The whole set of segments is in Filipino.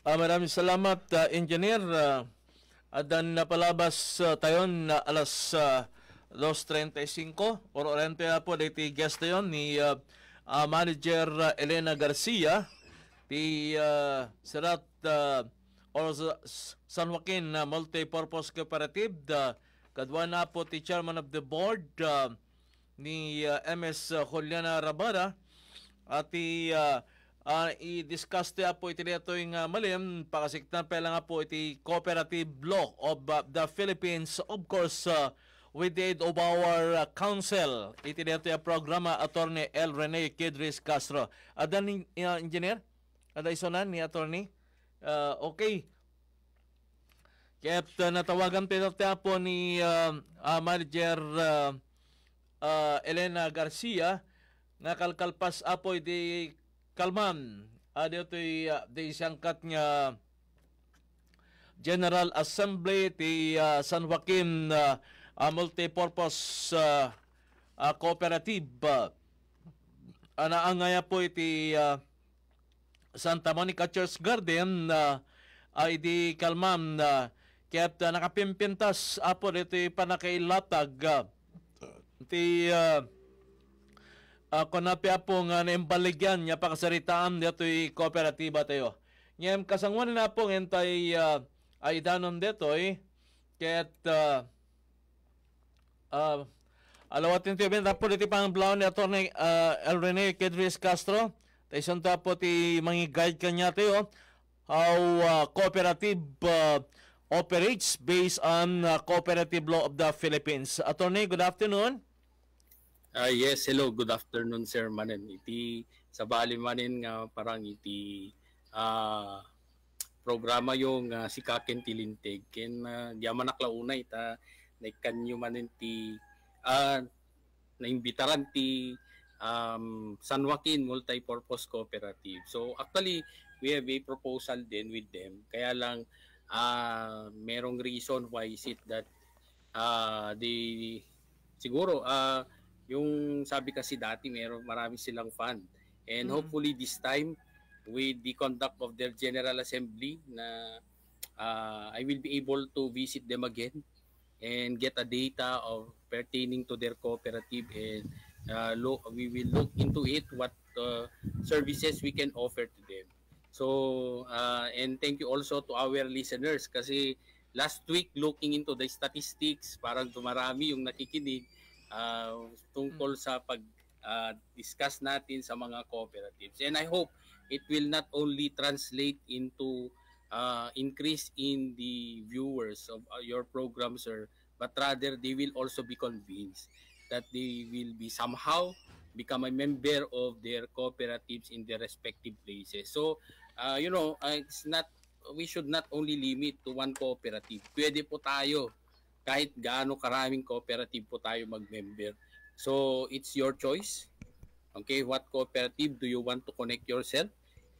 Maraming salamat, Engineer. Adan napalabas tayo na alas 2:35 or orente po dito guest tayo ni Manager Elena Garcia ti Sirat or San Joaquin Multipurpose Cooperative. Kadwa na po ti Chairman of the Board ni MS Juliana Rabara at i-discuss niya po iti dito yung malim pakasiktan pala nga po iti cooperative law of the Philippines, of course with the aid of our council iti dito yung programa Attorney L. Rene Kidris Castro. Adan ni engineer? Ada isonan ni attorney? Okay. Kaya natawagan tayo po ni Manager Elena Garcia nga kalkalpas apoy di kalman dito di siyangkat nga General Assembly ti San Joaquin Multipurpose Cooperative anaangaya po iti Santa Monica Church Garden ay di kalman kaya't nakapimpintas apo dito panakailatag ti kunapya po nga naimbaligyan niya pakasaritaan dito yung kooperatiba tayo. Ngayon kasangwan na po ngentay ay danon dito kaya't alawatin tayo bin po dito pang blaw ni Atty. El Rene Kidris Castro tayo po ti mga guide kanya tayo how cooperative operates based on cooperative law of the Philippines. Attorney, good afternoon. Yes, hello, good afternoon sir manen. Iti sa bali manen nga parang iti programa yung si Kaken Tilinteg ken diaman naklauna ita naikanyo manen ti naimbitaran ti San Joaquin Multipurpose Cooperative. So actually we have a proposal din with them. Kaya lang merong reason why is it that siguro yung sabi kasi dati marami silang fund. And hopefully this time with the conduct of their General Assembly na I will be able to visit them again and get a data of pertaining to their cooperative and we will look into it what services we can offer to them. So and thank you also to our listeners kasi last week looking into the statistics parang dumarami yung nakikinig tungkol sa pag-discuss natin sa mga cooperatives. And I hope it will not only translate into increase in the viewers of your program, sir, but rather they will also be convinced that they will be somehow become a member of their cooperatives in their respective places. So, it's not, we should not only limit to one cooperative. Pwede po tayo kahit gaano karaming cooperative po tayo mag-member. So, it's your choice. Okay, what cooperative do you want to connect yourself?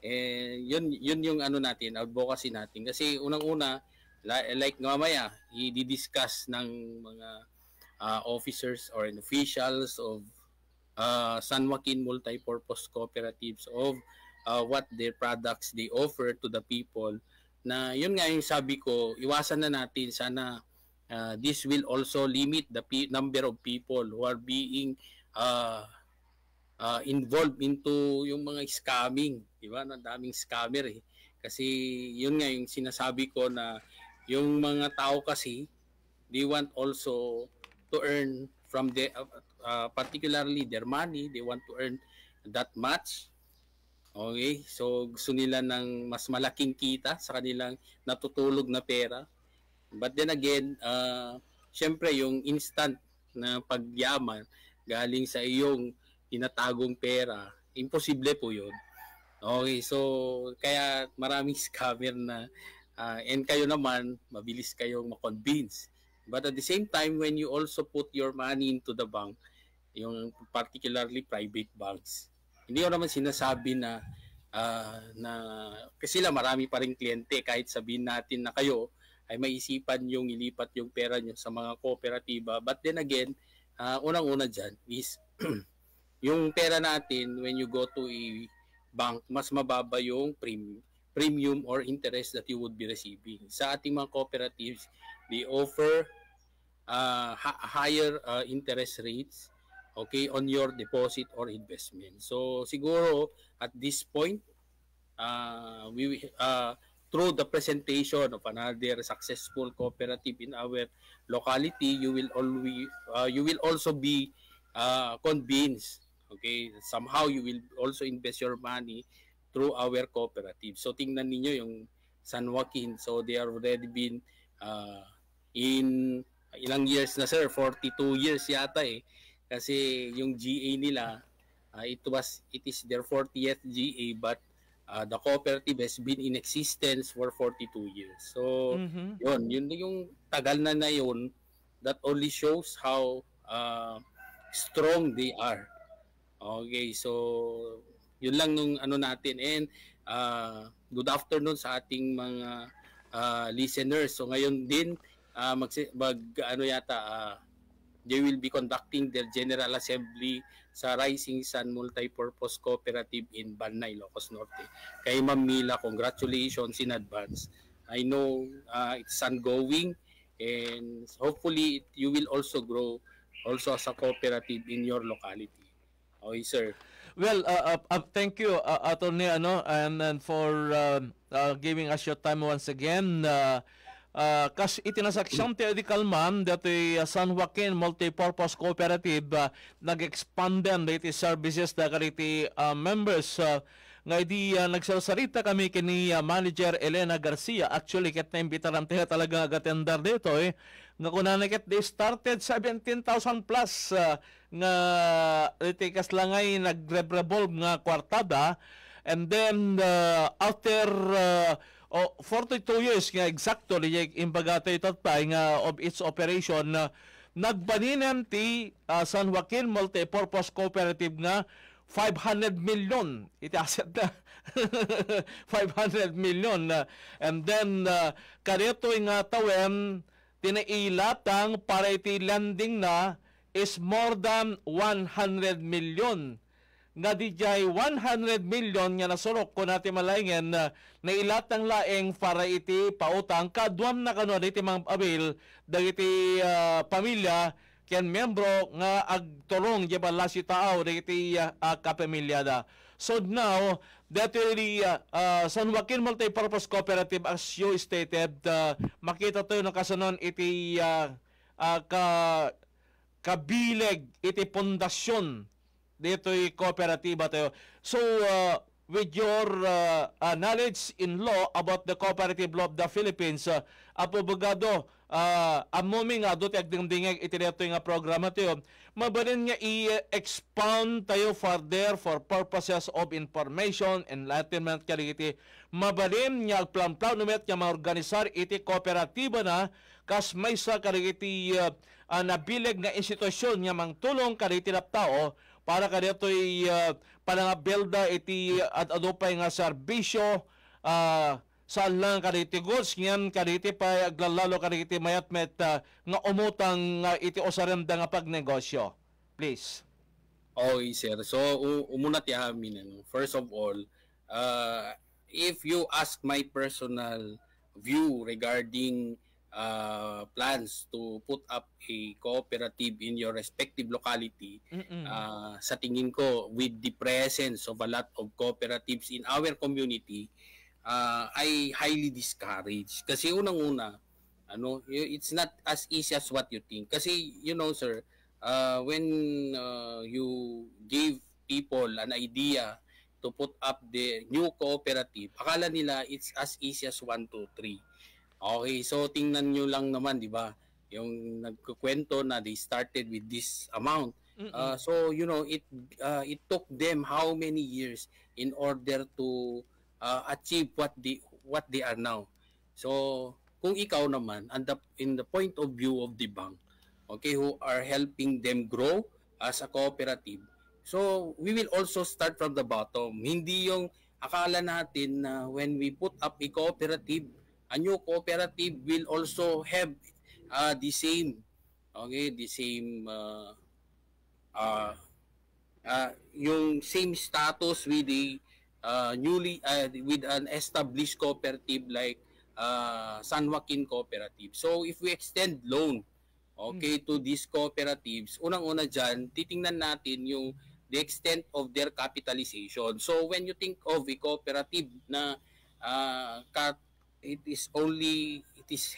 And yun yung ano natin, advocacy natin. Kasi unang-una, like mamaya, i-discuss ng mga officers or officials of San Joaquin Multipurpose Cooperatives of what their products they offer to the people. Na yun nga yung sabi ko, iwasan na natin sana this will also limit the number of people who are being involved into yung mga scamming, di ba? Ang daming scammer Kasi yun nga yung sinasabi ko na yung mga tao kasi they want also to earn from the particularly their money, they want to earn that much. Okay? So gusto nila ng mas malaking kita sa kanilang natutulog na pera. But then again, syempre yung instant na pagyaman galing sa iyong tinatagong pera, imposible po yun. Okay, so kaya maraming scammer na and kayo naman, mabilis kayong ma-convince. But at the same time, when you also put your money into the bank, yung particularly private banks, hindi ko naman sinasabi na kasi lang marami pa rin kliyente kahit sabihin natin na kayo ay maisipan yung ilipat yung pera nyo sa mga kooperatiba. But then again, unang-una dyan is yung pera natin when you go to a bank, mas mababa yung premium or interest that you would be receiving. Sa ating mga cooperatives, they offer higher interest rates, okay, on your deposit or investment. So siguro at this point, through the presentation of another successful cooperative in our locality, you will also be convinced, okay, somehow you will also invest your money through our cooperative. So tingnan ninyo yung San Joaquin, so they are already been in ilang years na, sir, 42 years yata kasi yung GA nila, it is their 40th GA, but the cooperative has been in existence for 42 years. So yun yung tagal na yun, that only shows how strong they are. Okay, so yun lang nung ano natin. And good afternoon sa ating mga listeners. So ngayon din they will be conducting their General Assembly sa Rising Sun Multipurpose Cooperative in Banay, Ilocos Norte. Kay Ma'am Mila, congratulations in advance. I know it's ongoing, and hopefully you will also grow also as a cooperative in your locality. Okay, sir. Well, thank you, Attorney, and for giving us your time once again. Kas itinasaksyon ti di kalman dati San Joaquin Multipurpose Cooperative nag-expanden dati services da kariti members nga di nagsasalita kami kini Manager Elena Garcia. Actually ket naimbitaran tayo talaga agatender dito nga kunan ket they started 17,000 plus nga itikas langay nagrevolve nga kwartada, and then after 42 years nga exacto yung imbagata itatpay nga of its operation, nagbaninam ti San Joaquin Multipurpose Cooperative nga 500 million iti asset na 500 million, and then kanito nga tawen tinailatang para iti landing na is more than 100 million. Nga dijay 100 million nga nasulok ko natin malaingen na ilatang laeng para iti pautang kadwam na kano iti mga abil dagiti pamilya ken membro nga agtulong di bala si tao dagiti kapamilya da. So now that really San Joaquin Multipurpose Cooperative, as you stated, makita tayo ng kasanon iti kabileg iti pundasyon dito'y kooperatiba tayo. So, with your knowledge in law about the cooperative law of the Philippines, Abogado, amoming nga doon agdingdingag iti dito nga programa tayo, mabalin nga i-expound tayo further for purposes of information, enlightenment, kaliti, mabalin nga plan-plan numet nga maorganisar iti kooperatiba na, kas may sa kaliti nabileg nga institusyon nga mangtulong kaliti na tao, para kadito'y panangabelda iti at adupay nga serbisyo saan lang kaditi goods ngayon kaditi pa aglalalo kaditi mayat-met nga umutang iti osarenda nga pagnegosyo. Please. Okay, sir. So umuna ti amin, first of all, if you ask my personal view regarding plans to put up a cooperative in your respective locality, sa tingin ko, with the presence of a lot of cooperatives in our community, I highly discourage. Kasi unang-una, it's not as easy as what you think. Kasi, sir, when you give people an idea to put up the new cooperative, akala nila it's as easy as 1, 2, 3. Okay, so tingnan nyo lang naman, di ba? Yung nagkukwento na they started with this amount. So, it took them how many years in order to achieve what they are now. So, kung ikaw naman, in the point of view of the bank, okay, who are helping them grow as a cooperative, so we will also start from the bottom. Hindi yung akala natin na when we put up a cooperative, a new cooperative will also have the same yung same status with the newly with an established cooperative like San Joaquin Cooperative. So if we extend loan, okay, to these cooperatives, unang-una dyan, titingnan natin yung the extent of their capitalization. So when you think of a cooperative na it is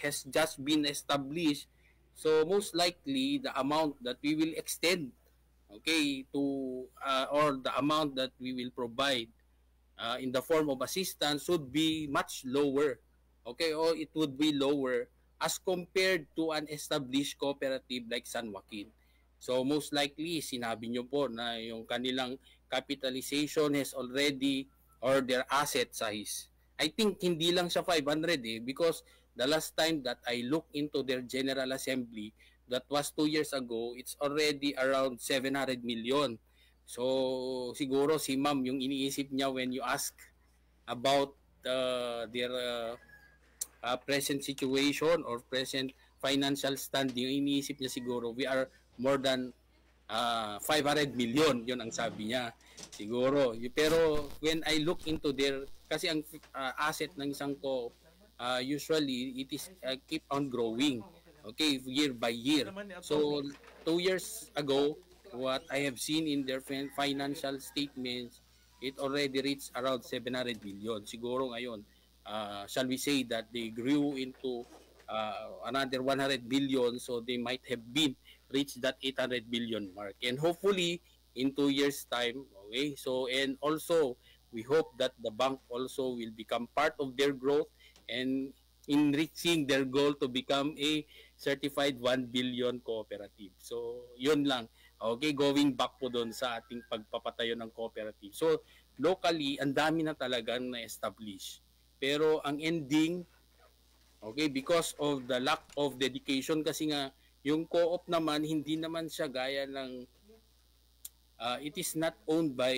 has just been established, so most likely the amount that we will extend, okay, to or the amount that we will provide in the form of assistance should be much lower. Okay, or it would be lower as compared to an established cooperative like San Joaquin. So most likely, sinabi nyo po na yung kanilang capitalization has already or their asset size. I think hindi lang siya 500 because the last time that I looked into their General Assembly, that was 2 years ago, it's already around 700 million. So siguro si ma'am yung iniisip niya when you ask about their present situation or present financial standing, iniisip niya siguro we are more than 500 million, yun ang sabi niya siguro. Pero when I look into their, kasi ang asset ng isang co usually it is keep on growing, okay, year by year. So 2 years ago, what I have seen in their financial statements, it already reached around 700 billion. Siguro ngayon, shall we say that they grew into another 100 billion, so they might have been reached that 800 billion mark. And hopefully, in 2 years' time, okay, so and also, we hope that the bank also will become part of their growth and in reaching their goal to become a certified 1 billion cooperative. So, yun lang. Okay, going back po doon sa ating pagpapatayo ng cooperative. So, locally, ang dami na talagang na-establish. Pero ang ending, okay, because of the lack of dedication, kasi nga, yung co-op naman, hindi naman siya gaya ng, it is not owned by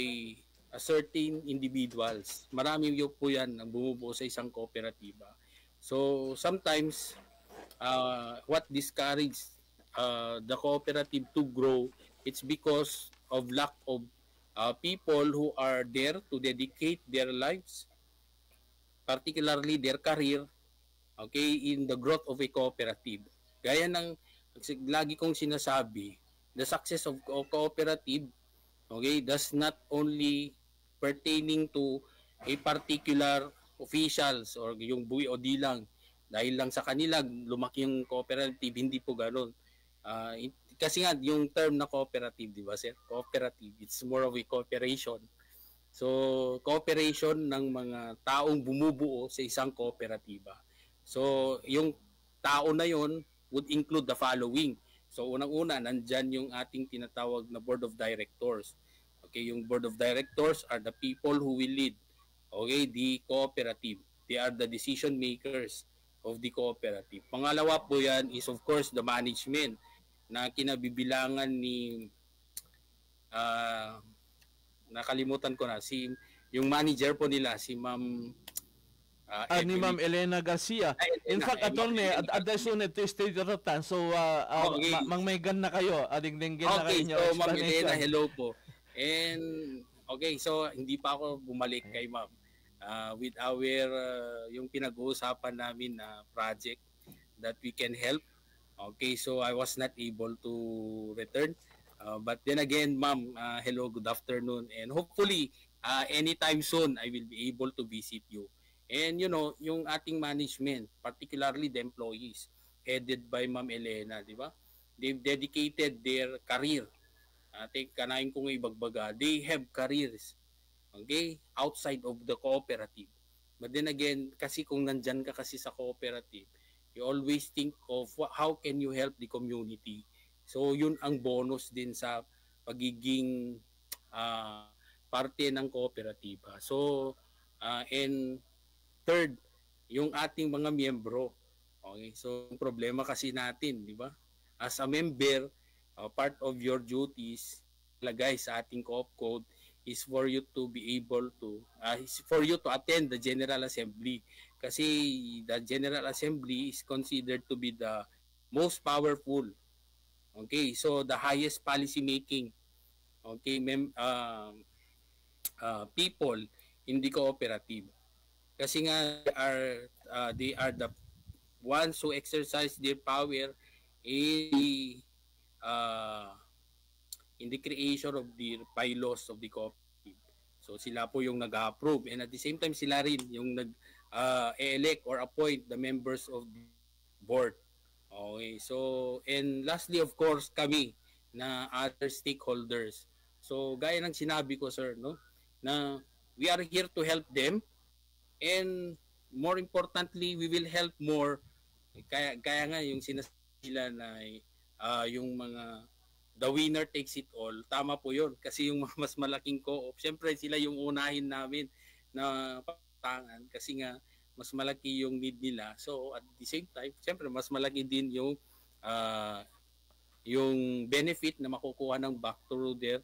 a certain individuals. Marami yung po yan ang bumubuo sa isang kooperatiba. So, sometimes, what discourages the cooperative to grow, it's because of lack of people who are there to dedicate their lives, particularly their career, okay, in the growth of a cooperative. Gaya ng lagi kong sinasabi, the success of cooperative, okay, does not only pertaining to a particular officials or yung buwi o di lang dahil lang sa kanila lumaki yung cooperative, hindi po ganoon. Kasi nga yung term na cooperative, di ba sir? Cooperative, it's more of a cooperation. So, cooperation ng mga taong bumubuo sa isang kooperatiba. So, yung tao na yon would include the following. So, unang-una, nandyan yung ating tinatawag na board of directors. Okay, yung board of directors are the people who will lead, okay, the cooperative. They are the decision makers of the cooperative. Pangalawa po yan is of course the management na kinabibilangan ni nakalimutan ko na si yung manager po nila si Ma'am ni Ma'am Elena Garcia. In fact, attorney, addition to state rotan. So, okay. mangmaygan na kayo. Adingdingin na kayo. Okay, so Ma'am Elena, hello po. And, okay, so hindi pa ako bumalik kay Ma'am. With our, yung pinag-uusapan namin na project that we can help. Okay, so I was not able to return. But then again, Ma'am, hello, good afternoon. And hopefully, anytime soon, I will be able to visit you. And you know, yung ating management, particularly the employees, headed by Ma'am Elena, di ba? They've dedicated their career. Kanain kong ibagbaga, they have careers, okay, outside of the cooperative. But then again, kasi kung nandyan ka kasi sa cooperative, you always think of how can you help the community. So yun ang bonus din sa pagiging parte ng kooperatiba. So, and third, yung ating mga miyembro. Okay? So, yung problema kasi natin, di ba? As a member, part of your duties, lagay sa ating co-op code, is for you to be able to, is for you to attend the General Assembly. Kasi the General Assembly is considered to be the most powerful. Okay? So, the highest policy making, okay, people in the cooperative. Kasi nga they are the ones who exercise their power in uh, in the creation of the bylaws of the cooperative. So sila po yung nag-approve, and at the same time sila rin yung elect or appoint the members of the board. Okay. So, and lastly of course kami na other stakeholders. So gaya ng sinabi ko, sir, no, na we are here to help them, and more importantly we will help more. Kaya nga yung sinasabi nila na yung mga the winner takes it all, tama po yun. Kasi yung mas malaking co-op, syempre sila yung unahin namin na patangan kasi nga mas malaki yung need nila. So at the same time, syempre mas malaki din yung benefit na makukuha ng back through their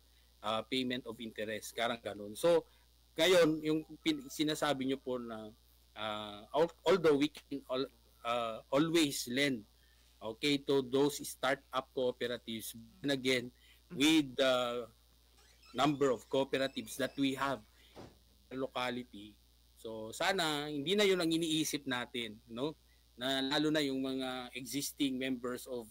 payment of interest. Karang ganun. So ngayon, yung sinasabi nyo po na although we can always lend, okay, to those start-up cooperatives, and again, with the number of cooperatives that we have in the locality, so sana hindi na yun ang iniisip natin, no? Na lalo na yung mga existing members of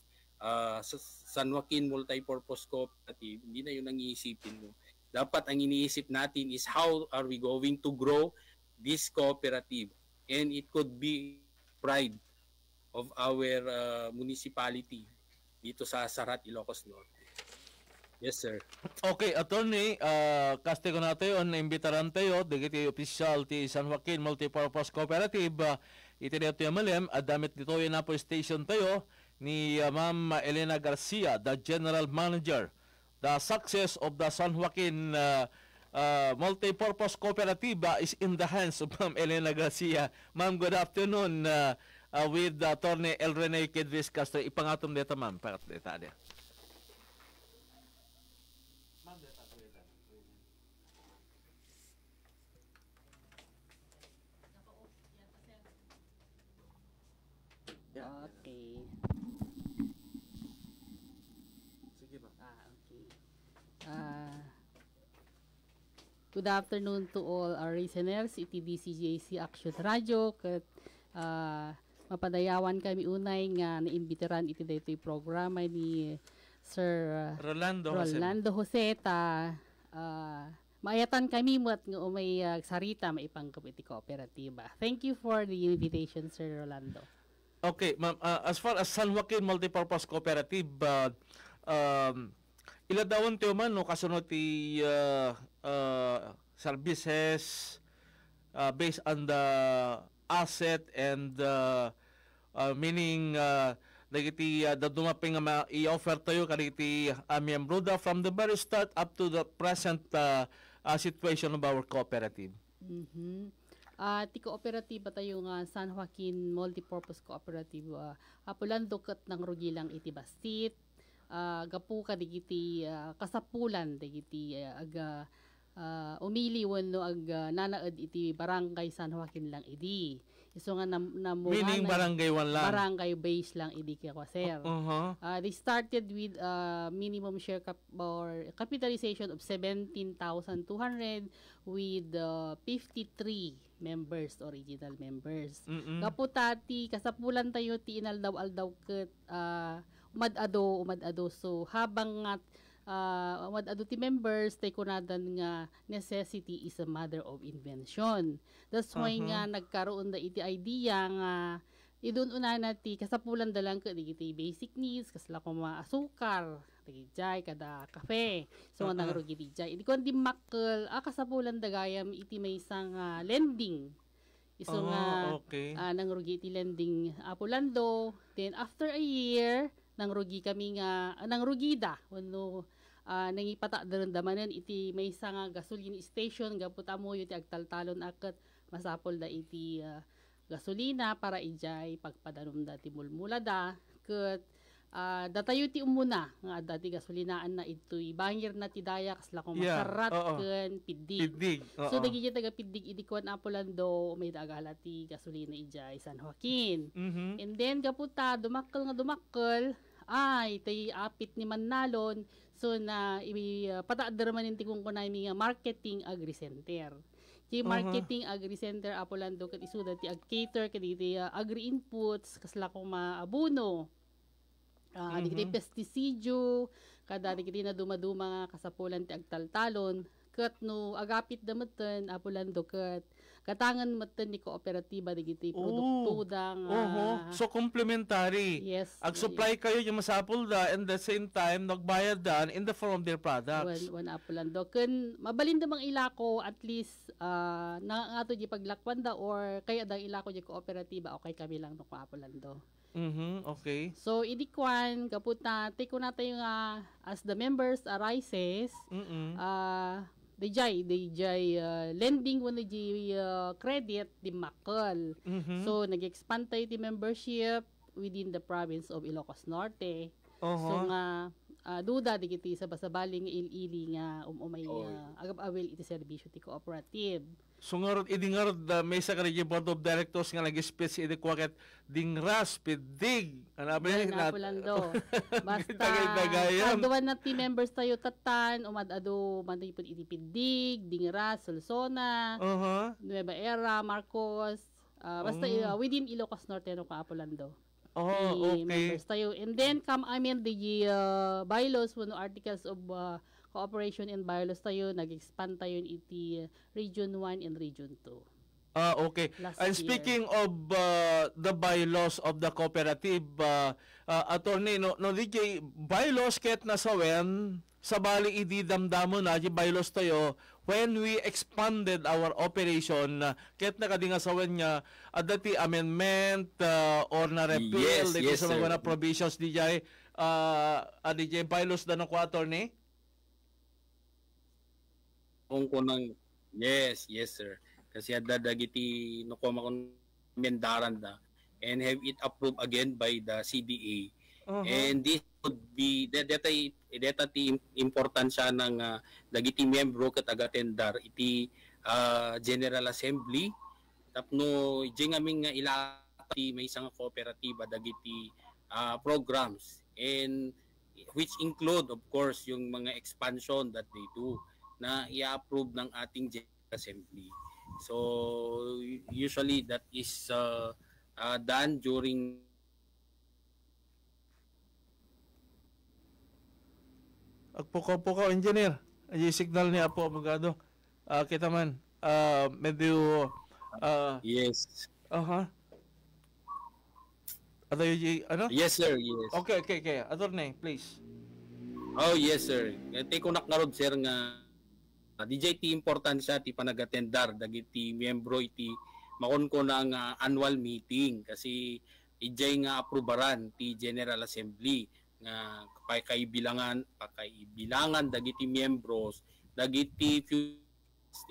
San Joaquin Multipurpose Cooperative, hindi na yun ang iisipin mo. Dapat ang iniisip natin is how are we going to grow this cooperative, and it could be pride of our municipality dito sa Sarat, Ilocos Norte. Yes, sir. Okay, attorney, kaste ko na tayo, naimbitaran tayo, digiti official ti San Joaquin Multipurpose Cooperative, iti dito yung malim, damit dito yung na po station tayo, ni Ma'am Elena Garcia, the General Manager. The success of the San Joaquin Multipurpose Cooperative is in the hands of Ma'am Elena Garcia. Ma'am, good afternoon. With Attorney El Rene Kidvis Castro. Ipangatom dito, ma'am. Pakat dito. Okay. Sige, ma'am. Okay. Good afternoon to all our listeners. Iti DCJC Action Radio. Kat mapadayawan kami unay nga naimbitaran iti daytoy programa ni Sir Rolando Jose ta maayatan kami mat nga umay sarita maipangkap iti kooperatiba. Thank you for the invitation, Sir Rolando. Okay, ma'am. As far as San Joaquin Multipurpose Cooperative, iladawon tayo man, no, kasunod ti services based on the asset and meaning dagiti dumaping nga i-offer tayo kadagiti miyembro from the very start up to the present situation of our cooperative. Ti cooperative tayo nga San Joaquin Multipurpose Cooperative apulando ket nang rugilang iti bastit gapu kadigiti kasapulan dagiti umili wenno nanaed iti barangay San Joaquin lang idi. Iso nga Meaning barangay one lang. Barangay base lang idi kaya sir. They started with minimum share or capitalization of 17,200 with 53 members, original members. Kaputati kasapulan tayo ti inaldaw-aldaw ket umad-ado so habang nga umad-ado ti members tay kunadan nga necessity is a mother of invention. That's why nga nagkaroon da iti idea nga idun una ti kasapulan dalang ket iti basic needs kasla ko asukar jay kada kafe so nga nangrugi ti jay idi kon di makkel kasapulan dagayam iti maysang lending iso nga nangrugi ti lending apulando. Then after a year nangrugi kami nga nangrugida wenno nangipata daramdamanen iti maysa nga gasoline station gaputa mo iti agtaltalon aket masapol da iti gasolina para ijay pagpadanom da ti mulmulada ket datayo ti umuna nga dati gasolinaan na ito'y bangir na ti daya kasla kung masarat ken piddig. So dagiti taga piddig idi kuan apolando may dagala ti gasolina ijay San Joaquin. And then gaputa dumakkel ay tay apit ni Mannalon so na pataadder man inti kung kunay nga marketing agri center. Di marketing agri-center Apolando ket isuda ti ag-cater kaditi agri-inputs kasla kong maabuno. Digiti pestisidyo, kada digiti na dumaduma nga kasapulan ti agtaltalon, ket no agapit dametten Apolando ket katangan metten ni kooperatiba digiti produkto dang So complementary. yes. Ag-supply kayo yung masapul da and the same time nagbayad dan in the form of their products. Wan Apolando ken mabalin damang ilako at least na ato di paglakwan da or kaya da ilako di kooperatiba o kay kami lang no Apolando. Okay. So, idikwan, kaputa, take ko natin yung, as the members arises, DJ lending mo na credit, di makal. So, nag-expand tayo di membership within the province of Ilocos Norte. So, nga, duda, di kiti sa basabaling ili nga, umay, agab-awil iti serbisyo ti cooperative. So ngarod may sa kanila board of directors nga nag-speech idi kwaket dingras pidig. Anabi na Apolando. Basta kaduan na team members tayo tatan umadado manipod iti pidig, dingras, Solsona, Nueva Era, Marcos, basta within Ilocos Norte no ka Apolando. Okay. Members tayo. And then come the bylaws no articles of cooperation and bylaws tayo, nag-expand tayo iti Region 1 and Region 2. Okay. And speaking of the bylaws of the cooperative, attorney, no DJ, bylaws ket nasawen, sa bali idi damdamo na, di bylaws tayo, when we expanded our operation, ket nakadingasawen nga, adati amendment or na-repeal, yes, sa mga provisions, DJ, DJ, bylaws na ko, attorney? Kung kunang yes sir, kasi adda dagiti no ko makon mendaran da and have it approved again by the CDA. And this would be data ti importansya ng dagiti miyembro ket agatendar iti General Assembly tapno ijing aming nga ilati may isang kooperatiba dagiti programs and which include of course yung mga expansion that they do na i-approve ng ating General Assembly. So, usually that is done during Agpukaw, engineer. Ay signal ni Apo Abogado. Kita man, medyo... yes. Ano yung, ano? Yes, sir, yes. Okay. Attorney, please. Oh, yes, sir. Take ko nakarod, sir, nga DJ ti importansya ti panagatendar dagiti miyembro iti makon ko ng annual meeting kasi ijay nga aprubaran ti General Assembly nga pakaibilangan dagiti miyembros dagiti ti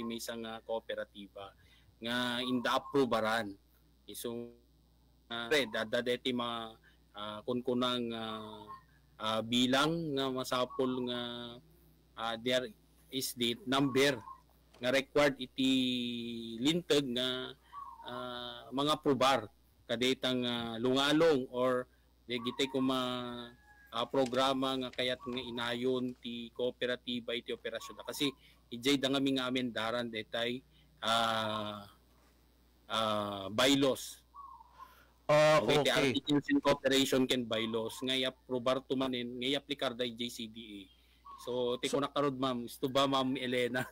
may isang kooperatiba nga inda aprubaran. So dadadeti mga kunkunang bilang nga masapol nga there is the number nga required iti lintag nga mga probar kadetang lungalong or digitay ko programa nga kayat nga inayon ti kooperatiba iti operasyon kasi ijay da nga mi nga amendaran detay bylaws. Okay. Articles in cooperation can bylaws nga i-aprobar tumanin nga i-aplikar da JCDA. So, tiko na karod ma'am. Gusto ba ma'am Elena?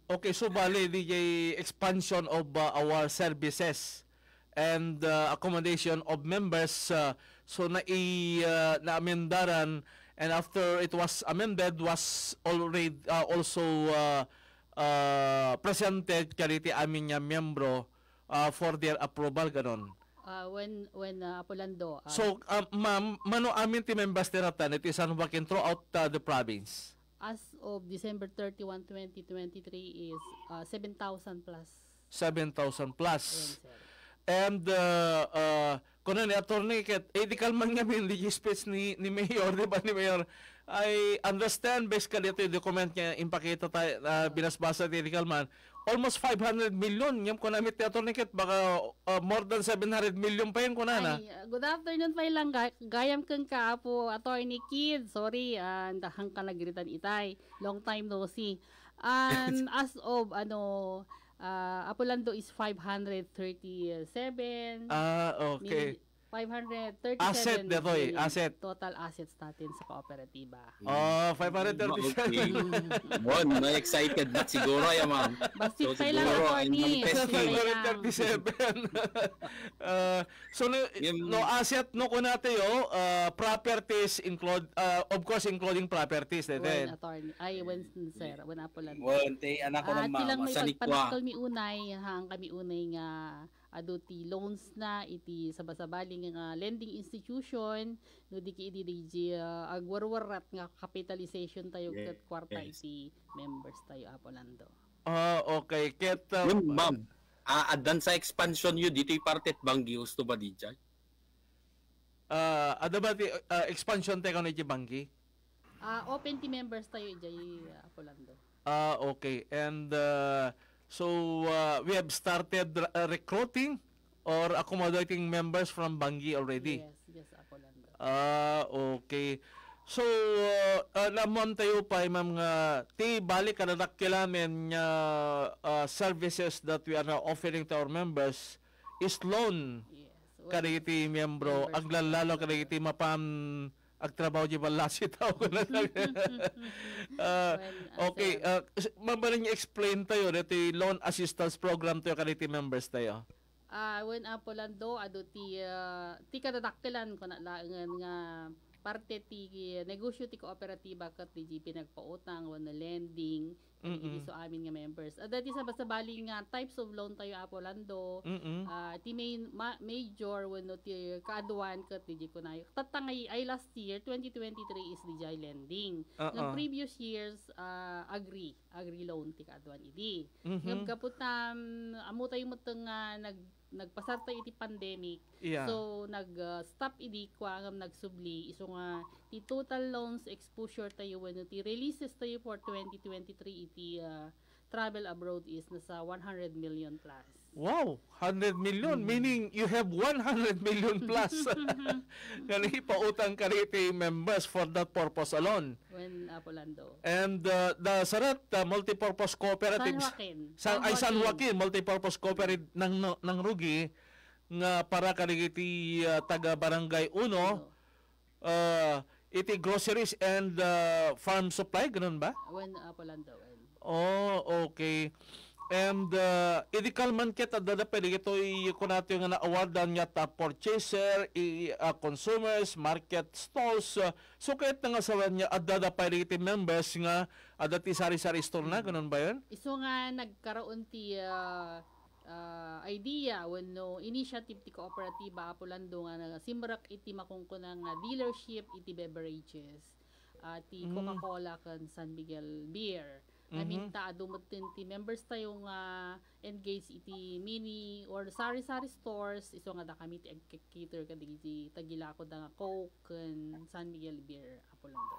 Okay, so bali, DJ, expansion of our services and accommodation of members. So, na-amendaran and after it was amended, was already also presented kaliti amin niya miyembro for their approval, ganon. When Apolando. So, ma'am, mano amin ti members tiratan iti San Joaquin throughout the province? As of December 31, 2023 is 7,000 plus. 7,000 plus. Yes, And kuno ni attorney ket ethical man nga min di speech ni Mayor, di ba ni Mayor? I understand basically ito yung document niya impakita tayo binasbasa ni ethical man. Almost 500 million yung kunamit ni attorney ket baka more than 700 million pa yun kunana. Good afternoon pa lang gayam kang kaapo attorney Kid. Sorry, dahang ka nagritan itay. Long time no see. And as of Apolando is 537. Okay. 537 Asset, Detoy, million asset. total assets natin sa kooperatiba. 537. Okay. Bon, may excited na siguro yan, ma'am. Basit So, pa lang, siguro, attorney. ang testing. 537. So no asset no kunate yo properties include of course including properties When then. attorney. Ay, when sir, when Apolando. Bon, te anak ko ng Tilang mama may sa nikwa. pagpanakal mi unay, hang kami unay nga aduti loans na iti sabasabaling nga lending institution no di ki idi agwarwarat nga capitalization tayo Yes, ket kwarta yes. iti members tayo Apolando. Okay ket Yun, ma'am. Adan sa expansion yun, dito yung partet banggi, gusto ba di dyan? ada ba ti expansion te kono iti bangki? Open ti members tayo ijay Apolando. Okay. And so we have started recruiting or accommodating members from Bangi already. Yes, Apolando. Okay. So lamon tayo pa ma'am nga ti balik kanadak kilamen nga services that we are now offering to our members is loan Yes. Well, kadagiti miyembro members aglalalo kadagiti mapam agtrabaho di balasi tao ko na lang. Okay, mabalang explain tayo dito loan assistance program tayo kaditi members tayo. when Apolando ado ti kadadakkelan ko na laengan nga parte ti negosyo ti kooperatiba ket ti pinagpautang wenno lending so amin nga members. Dati sa basabali nga types of loan tayo Apolando. Ti major wenno ti kaaduan ket ti kunayo. Tatangay ay last year 2023 is di lending. Ng previous years agri loan ti kaaduan idi. Ngam kaputam amo tayo meteng nagpasar tayo iti pandemic. Yeah. So nag-stop idi kwa ngam nagsubli iso nga ti total loans exposure tayo wenno ti releases tayo for 2023 iti travel abroad is nasa 100 million plus. Wow, 100 million meaning you have 100 million plus. Kani pautang kariti members for that purpose alone. When Apolando. And the Sarat multipurpose cooperatives San San Joaquin multipurpose cooperative ng Rugi nga para kanigiti taga barangay 1 iti groceries and farm supply ganun ba? When Apolando. Okay. And idikal man kita dada pwede ito kunato yung na-awardan niya top purchaser, consumers, market stalls. So kahit nga sawan niya adada pwede iti members nga adati sari-sari store na, ganun ba yun? Iso nga nagkaroon ti idea wenno initiative ti kooperatiba Apolando nga simrak iti makungkunang dealership iti beverages. Ti Coca-Cola kan San Miguel Beer. Aminta adumutin ti members tayo nga engage iti mini or sari-sari stores iso nga da kami ti cater kadagiti tagilako da nga Coke and San Miguel Beer Apolando.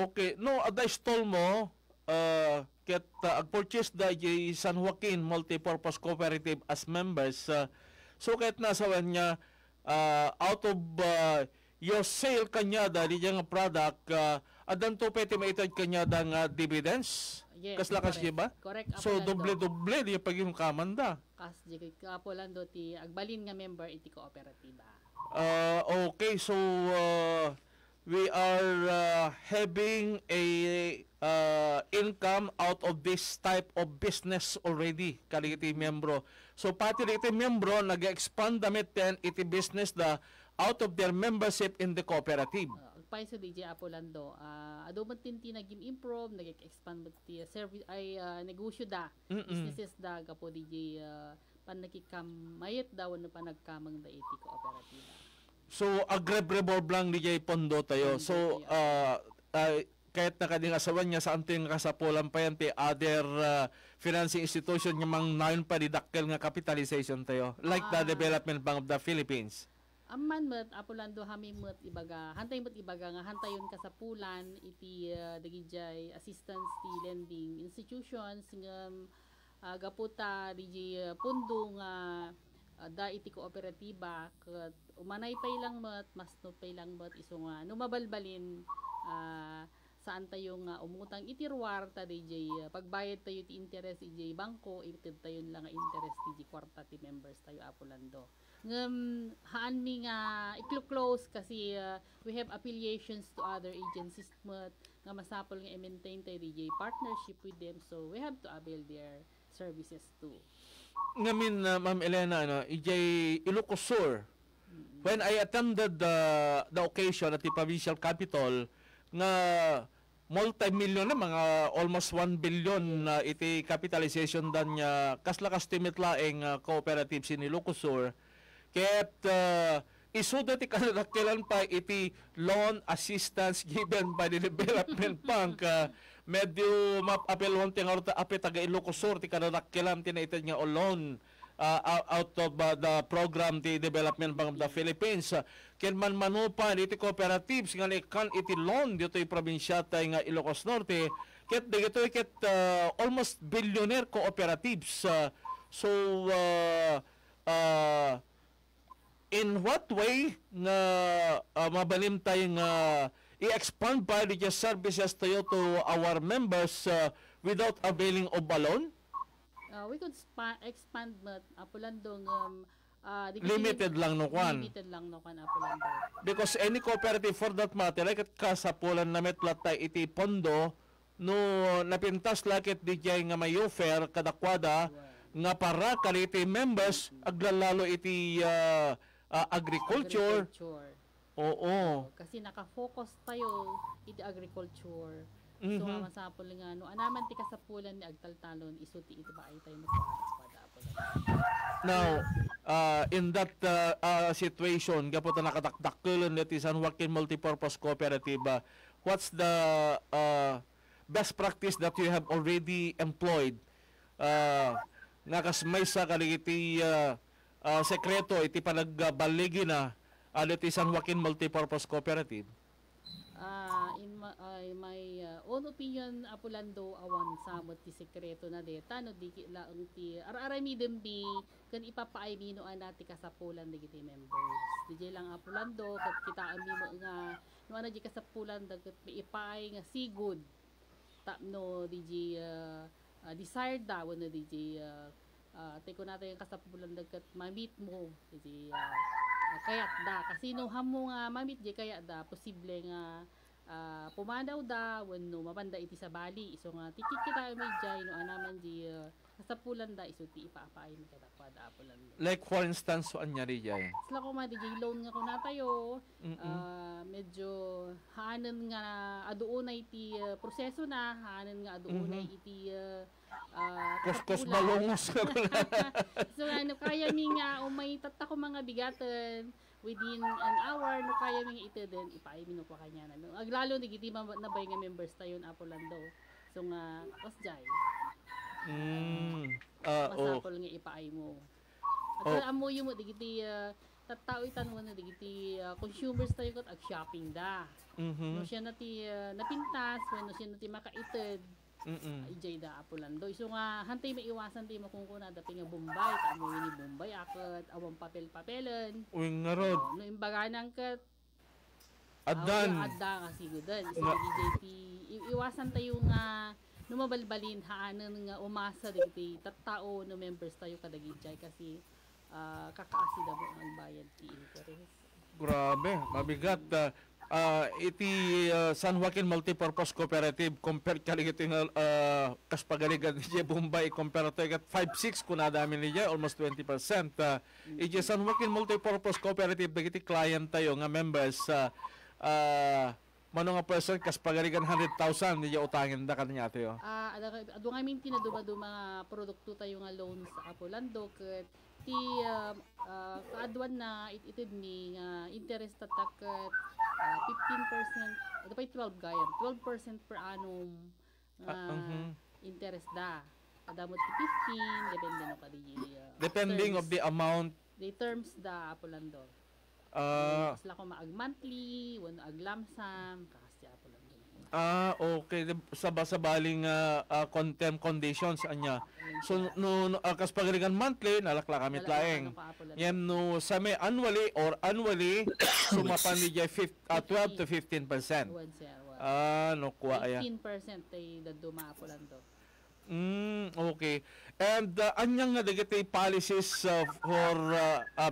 Okay. No, ada stall mo ket ag-purchase da San Joaquin Multipurpose Cooperative as members. So kahit nasawan niya out of your sale kanya da di nga product adan to pwede maitad kanya da nga dividends. Yes, Kaslakas di ba? Correct. So Apolando. doble di pag yung kamanda. Kas di Apolando ti agbalin nga member iti kooperatiba. Okay, so we are having a income out of this type of business already kaligiti membro. So pati iti membro nag-expand damit ten iti business da out of their membership in the cooperative. Paiso DJ Apolando, ado man tinti nag-improve, nag-expand mo ti service ay negosyo da, businesses da gapo DJ pan nakikamayet daw no pa nagkamang da iti kooperatiba. So agreb-revolve lang DJ pondo tayo. So kahit nakading asawan niya sa anting kasapulan pa yan ti other financing institution nga mang nayon pa didakkel nga capitalization tayo like the Development Bank of the Philippines. Amman met Apolando hami met ibaga hantay met ibaga nga hantayon kasapulan iti dagijay assistance ti lending institutions nga gaputa DJ pundo nga da iti kooperatiba ket umanay pay lang met mas no pay lang met iso nga numabalbalin saan tayo nga umutang itirwar ta DJ pagbayad tayo ti interest DJ bangko itid tayo lang nga interest DJ kwarta ti members tayo Apolando haan mi nga iklo-close kasi we have affiliations to other agencies nga masapol nga i-maintain tayo DJ partnership with them so we have to avail their services too. Ngamin Ma'am Elena EJ Ilocos Sur. When I attended the occasion at the provincial capital nga multi-million na mga almost 1 billion na iti capitalization dan niya kasla estimate laeng cooperatives in Ilocos Sur ket isuda ti kanadakilan pa iti loan assistance given by the development bank medyo mapapelon ti nga apet taga Ilocos Sur ti kanadakilan ti na ited nga loan out of the program the Development Bank of the Philippines. Ken man manupan iti cooperatives nga kan iti loan dito yung probinsya tay nga Ilocos Norte ket dito ket almost billionaire cooperatives. So in what way nga mabalim tayo nga i-expand pa the services tayo to our members without availing of a loan? We could expand but Apolandong limited lang no kwan. Limited lang no kwan Apolando. Because any cooperative for that matter like kasapulan na metlatay iti pondo no napintas lakit DJ nga may offer kadakwada nga para kaliti members aglalalo iti agriculture. Oo. Kasi naka-focus tayo iti agriculture. So masapol nga no anaman ti kasapulan ni agtaltalon isuti iti baay tayo magpapaspada now in that situation gapo ta nakatakdakkelon iti San Joaquin Multipurpose Cooperative what's the best practice that you have already employed nga kasmay sa kaligiti sekreto iti panagbaligi na iti San Joaquin Multipurpose Cooperative? In my own opinion Apolando awan samot ti sekreto na deta no di laeng ti araray mi dembi ken ipapaay mi no anati kasapulan digiti members DJ lang Apolando ket kita ami mo nga no ana di kasapulan daget ipaay nga sigud tapno DJ desired da wenno DJ tay ko natin yung kasapulan daget mamit mo DJ kayat da kasi no hamo nga mamit di kayat da posible nga pumadaw da wenno mapanda iti sa bali iso nga tikit kita may jay no anaman di kasapulan da iso ti ipapaay mi kada kwada apulan like for instance so anyari jay sila ko ma di loan nga kuna tayo medyo haanen nga aduunay iti proseso na haanen nga aduunay iti kuskus balongos so ano kaya mi nga umay tatta ko mga bigaten within an hour no kaya mi ito din ipaay mi no pa kanya na no aglalo digiti nabay nga members tayo Apolando so nga osjay masapol nga ipaay mo at amo yung mo digiti tattao itan mo na digiti consumers tayo kat ag shopping da no siya nati napintas no siya nati makaited ijay da Apolando iso nga hantay maiwasan ti makungkuna dati nga Bombay tamo ni Bombay akat awang papel-papelan uwing nga rod no imbaga nang kat addan nga sigudan iso DJP iwasan tayo nga numabalbalin haanan nga umasa digiti tattao no members tayo kadagijay kasi kakaasida mo ang bayad ti interest. Grabe mabigat iti San Joaquin Multipurpose Cooperative compared kaligiti nga kaspagaligan ni Bombay compared to 5-6 kuna dami ni almost 20%. Iti San Joaquin Multipurpose Cooperative bagiti client tayo nga members mano nga person kaspagaligan 100,000 ni utangin da kanya tayo. Adu nga minti na mga produkto tayo nga loans sa Apolando ket ti kaadwan na itid mi nga interest tatak 15% dapat 12 gayam 12% per annum interest da adamot ti 15 depende no kadi depending of the amount the terms da Apolando sila ko maag monthly wano ag lamsam kasi Apolando okay sa baling conditions anya so no kaspagaligan monthly nalakla kami tlaeng yem no sa may annually sumapan ni 12 to 15% No kuha aya. 18% ay daduma po lang do. Okay. And anyang nga dagiti policies for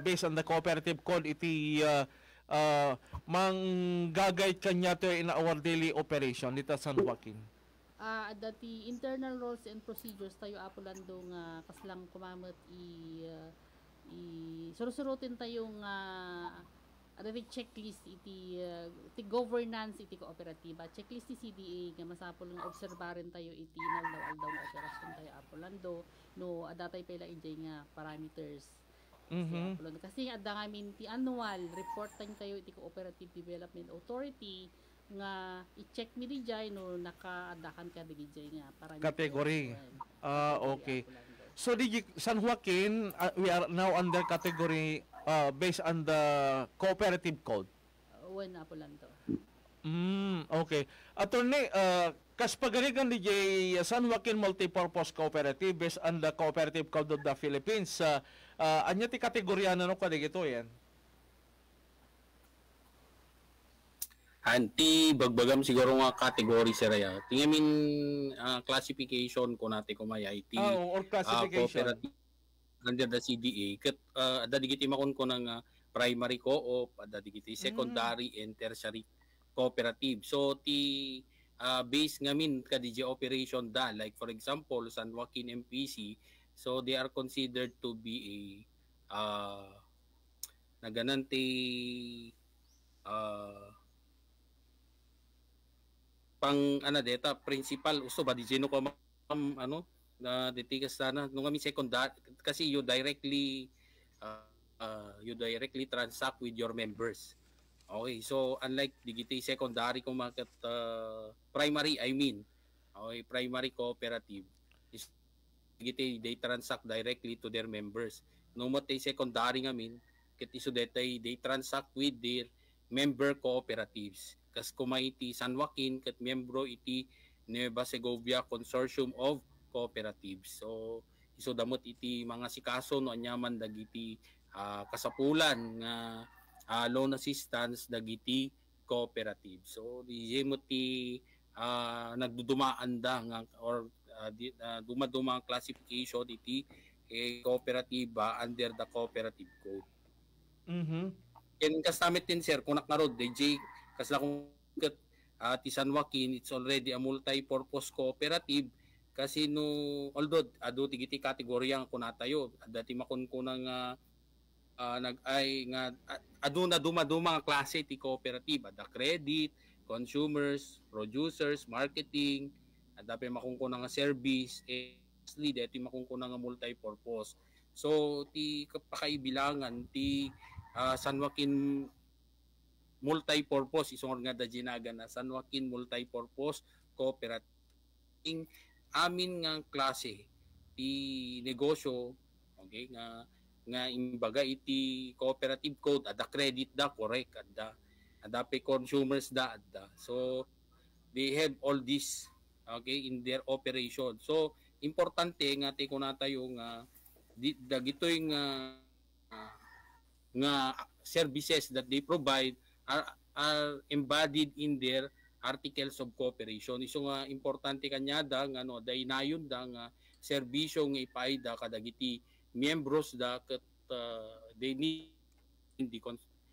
based on the cooperative code iti manggagay kanya to in our daily operation dito sa San Joaquin. Dati internal rules and procedures tayo apo lang do nga kaslang kumamot surusurutin tayong iti checklist iti governance iti kooperatiba checklist ti CDA nga masapol nga obserbarin tayo iti naldaw nga operasyon tayo apo lando no adatay pala injay nga parameters kasi adda ngamin ti annual report tayo iti Cooperative Development Authority nga i-check mi dijay no nakaadakan ka dijay nga parameters Category. Okay. So San Joaquin, we are now under category based on the cooperative code. Wala po lang to. Okay. Attorney, kas pagalikan DJ San Joaquin Multipurpose Cooperative based on the Cooperative Code of the Philippines, anya ti kategorya na no kadigito yan? Anti bagbagam siguro nga category sir ya. Tingamin classification ko natin kumaya IT. Or classification. Cooperative under the CDA ket adda digiti makon ko ng primary co-op, adda digiti secondary and tertiary cooperative. So ti base ngamin ka DJ operation da like for example San Joaquin MPC, so they are considered to be a nagananti pang deta principal usto ba di sino ko na detikas sana nung kami secondary kasi you directly transact with your members. Okay, so unlike digiti secondary kung market primary I mean okay, primary cooperative is digiti they transact directly to their members. No mo tay secondary ngamin ket isu detay they transact with their member cooperatives. Kas kumay iti San Joaquin ket miyembro iti Nueva Segovia Consortium of Cooperatives. So isu damot iti mga sikaso no anyaman dagiti kasapulan nga loan assistance dagiti cooperative. So di mo ti nagdudumaan da nga or dumaduma ang classification iti cooperative under the cooperative code. Ken kasamit din sir kung naknarod DJ kasla kung ti San Joaquin it's already a multi-purpose cooperative kasi no although adu tigiti kategorya nga kunatayo dati makunkunang adu na dumaduma nga klase ti cooperative ada credit, consumers, producers, marketing, ada pa makunkunang nga service lastly dati makunkunang nga multi-purpose. So ti pakaibilangan ti San Joaquin multi-purpose isong nga da ginaga na San Joaquin multi-purpose cooperative amin nga klase ti negosyo okay nga imbaga iti cooperative code ada credit da correct ada pay consumers da so they have all this okay in their operation. So importante nga ti kunatayo nga dagitoy nga services that they provide are embodied in their articles of cooperation. Iso nga importante kanya da nga daynayon da nga serbisyo nga ipaida kadagiti miyembros da ket they need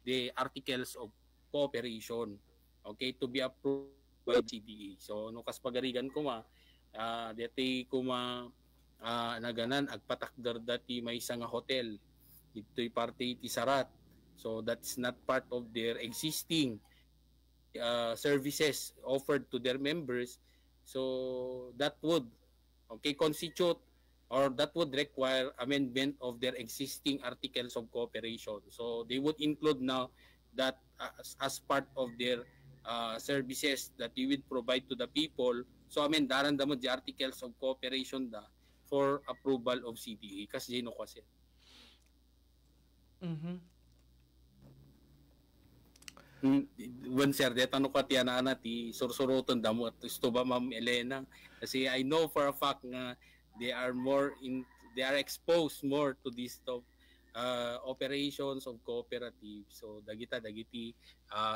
the articles of cooperation okay to be approved by CDA. So no kas pagarigan ko dati ko naganan agpatakder dati may isang hotel ito'y parte iti Sarat. So that's not part of their existing services offered to their members. So that would constitute or that would require amendment of their existing articles of cooperation. So they would include now that as part of their services that they would provide to the people. So daran mo the articles of cooperation for approval of CDA kasi no kasi. When sir deta no katya na ti sursuruton damo at isto ba Ma'am Elena kasi I know for a fact nga they are exposed more to this operations of cooperative. So dagiti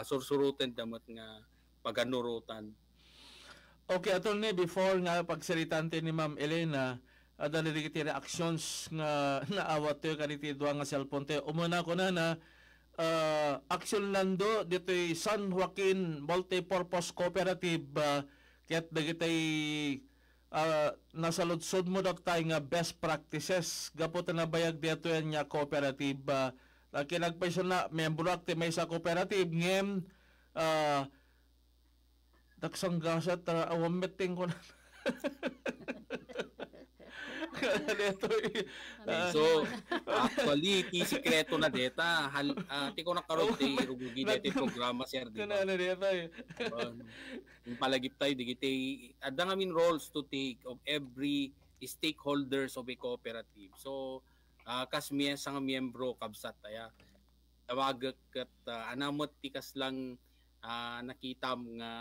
sursuruton damot nga paganurutan. Okay, attorney, before nga pagsaritante ni Ma'am Elena, dali kiti reactions nga naawat tayo kaniti duwa nga cellphone tayo. Umuna ko na action lando dito'y San Joaquin Multipurpose Cooperative kaya't dagitay nasa lutsod mo tayo nga best practices gapot na bayag dito yan nga cooperative kinagpaiso na membro akti may sa cooperative ngem daksang gasat awang meeting ko na So, actually, ti sikreto na deta. Ti ko nakaroon ti rugugi deta programa, sir. Kana na deta yung palagip tayo, digiti, ada ngamin roles to take of every stakeholders of a cooperative. So, kasmiya sa nga miyembro, kabsat taya. Tawag kat anamot tikas lang nakita nga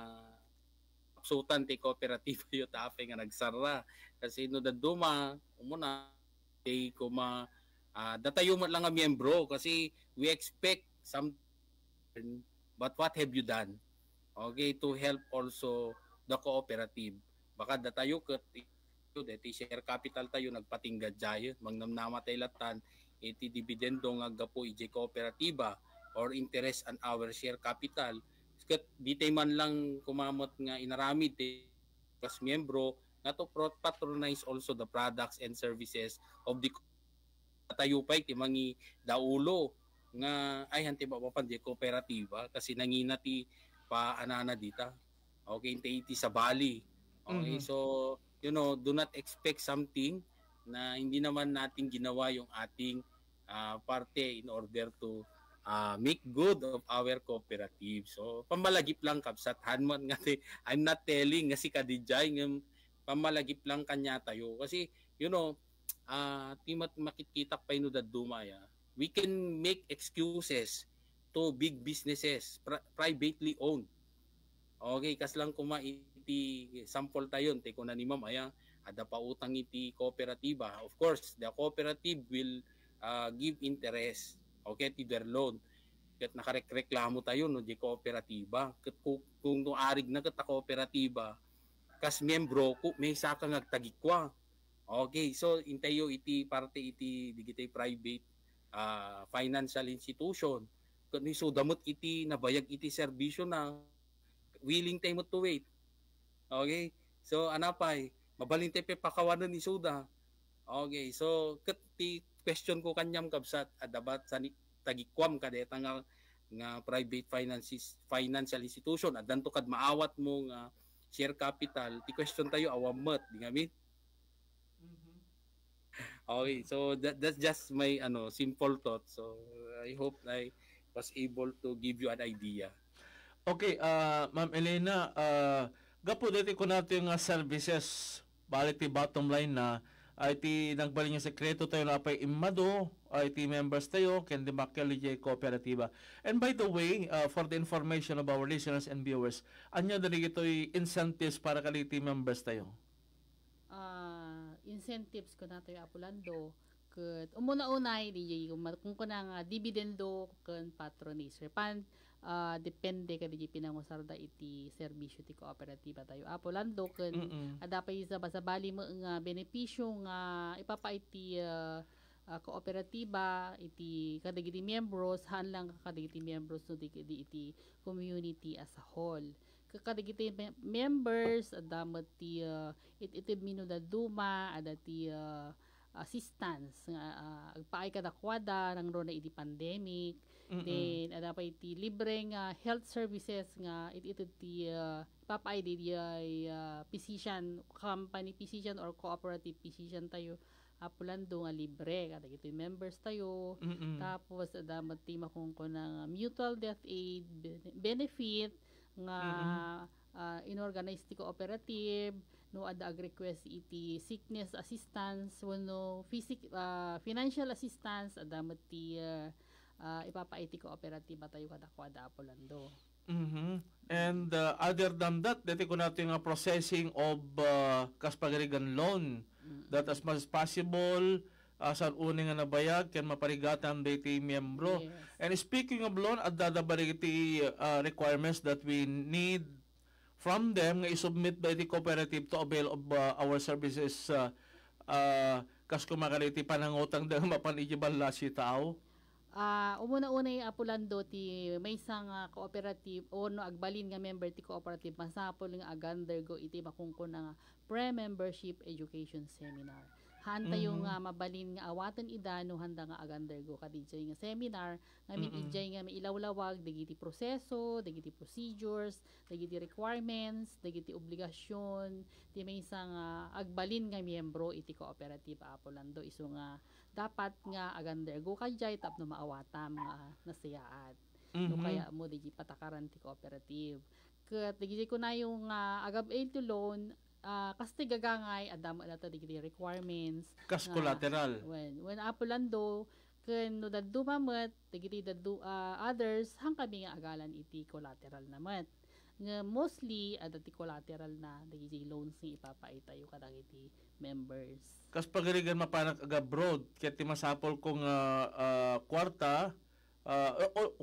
sutan ti cooperative yu tafe nga nagsara kasi no daduma umuna tay kuma datayo mo lang nga miyembro kasi we expect some but what have you done okay to help also the cooperative baka datayo ket deti share capital tayo nagpatinggad jayon mangnamnama tay latan iti dividendo nga gapo ije kooperatiba or interest on our share capital ket di tay man lang kumamot nga inaramid kas miyembro nga to patronize also the products and services of the tayo pay ti mangi daulo nga ay hanti ba papan di kooperatiba kasi nangina ti pa anana dita okay iti sa Bali okay so you know do not expect something na hindi naman natin ginawa yung ating parte in order to make good of our cooperative. So, pamalagip lang kapsat. Hanman nga I'm not telling nga si Kadijay ng pamalagip lang kanya tayo. Kasi, you know, timat makikita pa ino dadumaya. We can make excuses to big businesses, privately owned. Okay, kas lang kuma iti sample tayon. Te ko na ni ma'am, ada pa utang iti kooperatiba. Of course, the cooperative will give interest. Okay, ti their loan. Ket nakareklamo tayo no di kooperatiba. Ket kung no arig na ket kooperatiba, kas miyembro ko may saka ngagtagikwa. Okay, so intayo iti parte iti digitay private financial institution. Ket ni sudamot iti nabayag iti serbisyo na willing tayo to wait. Okay? So anapay, mabalin tayo pakawanan ni suda. Okay, so ket ti question ko kanyam kabsat adabat sa tagikwam kadeta nga private financial institution adanto kad maawat mo nga share capital ti question tayo awamet di ngamin. Okay, so that's just my simple thought. So I hope I was able to give you an idea. Okay, Ma'am Elena, gapo dito ko natin nga services balik ti bottom line na IT nagbalin yung sekreto tayo na pa imado IT members tayo ken di makalije kooperatiba. And by the way, for the information of our listeners and viewers, anya dali ito'y incentives para kaliti members tayo? Incentives ko na tayo apulando ket umuna-unay di kung kunang dividendo ken patronage pan depende ka di pinangusarda iti serbisyo ti kooperatiba tayo apolando ken ada pa isa sa bali mo nga benepisyo nga ipapa iti kooperatiba iti kadagiti members hanlang kadagiti members no di iti community as a whole kadagiti members adamot ti iti minudaduma ada ti assistance agpaay kadakwada nang ro na iti pandemic. Then ada pa iti libreng health services nga iti papay di physician company physician or cooperative physician tayo apulando nga libre kada iti members tayo. Tapos ada mati makungko ng mutual death aid benefit nga inorganize ti cooperative no ada request iti sickness assistance wano financial assistance ada mati ipapaiti kooperatiba tayo kadakwada apolando. And other than that, dito ko natin nga processing of kaspagarigan loan that as much as possible sa uning nga nabayag ken maparigatan dito miyembro. Yes. And speaking of loan, at dadabalik iti requirements that we need from them nga isubmit by the cooperative to avail of our services kas kumakaliti panangutang da mapanijibal la si tao. Umuna-una yung Apolando ti may isang cooperative o no agbalin nga member ti cooperative masapol nga ag-undergo iti makungkon nga pre-membership education seminar. Hanta yung mabalin nga awatan ida no handa nga ag-undergo kadijay nga seminar nga ijay nga mailawlawag dagiti proseso, dagiti procedures, dagiti requirements, dagiti obligasyon ti may isang agbalin nga miyembro iti cooperative Apolando iso nga dapat nga ag-undergo kajay tapno maawatam nga nasayaat. No kaya mo digi patakaran ti cooperative. Ket digi ko na yung agab-aid to loan kasi gagangay adam ata digi requirements Kas collateral. When Apolando ken no daddu mamet digi daddu others hang kami nga agalan iti collateral namet. Nga mostly adati collateral na digi loans ni ipapaitayo kadagiti members. Kas pagirigan mapanak aga-abroad ket ti masapol kong kwarta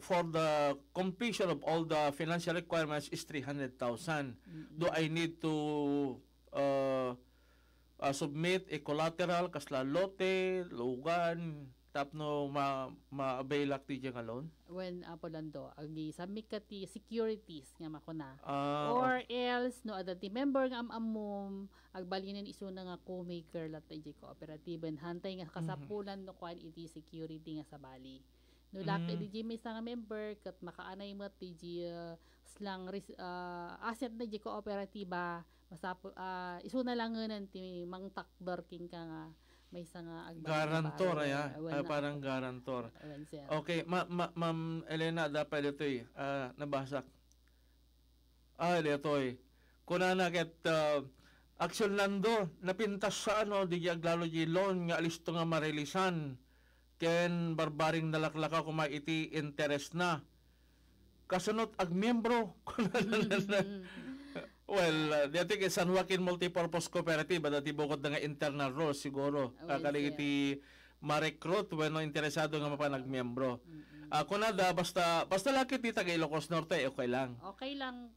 for the completion of all the financial requirements is 300,000. Do I need to submit a collateral kasla lote, lugan, tapno ma-availak ti nga loan? When Apolando agi submit ka ti securities nga makuna. Or Else no adati member nga amamom agbalinin iso na nga co-maker lat iti cooperative hantay nga kasapulan no kuan iti security nga sa bali. No laki di may nga member kat makaanay mo ti slang asset na di kooperatiba masapo iso na lang nganan ti mangtakdor king ka nga may nga garantor parang garantor. Okay, Ma'am Elena dapat ito nabasak. Ito kunana ket action lando napintas sa di aglalo di loan nga alisto nga marelisan ken barbaring nalaklaka kuma iti interest na kasunod ag miyembro well, I think San Joaquin Multipurpose Cooperative dati bukod na nga internal rules siguro kaligiti ma-recruit when interesado nga mapanagmiyembro. Kunada basta laki ti taga Ilocos Norte okay lang. Okay lang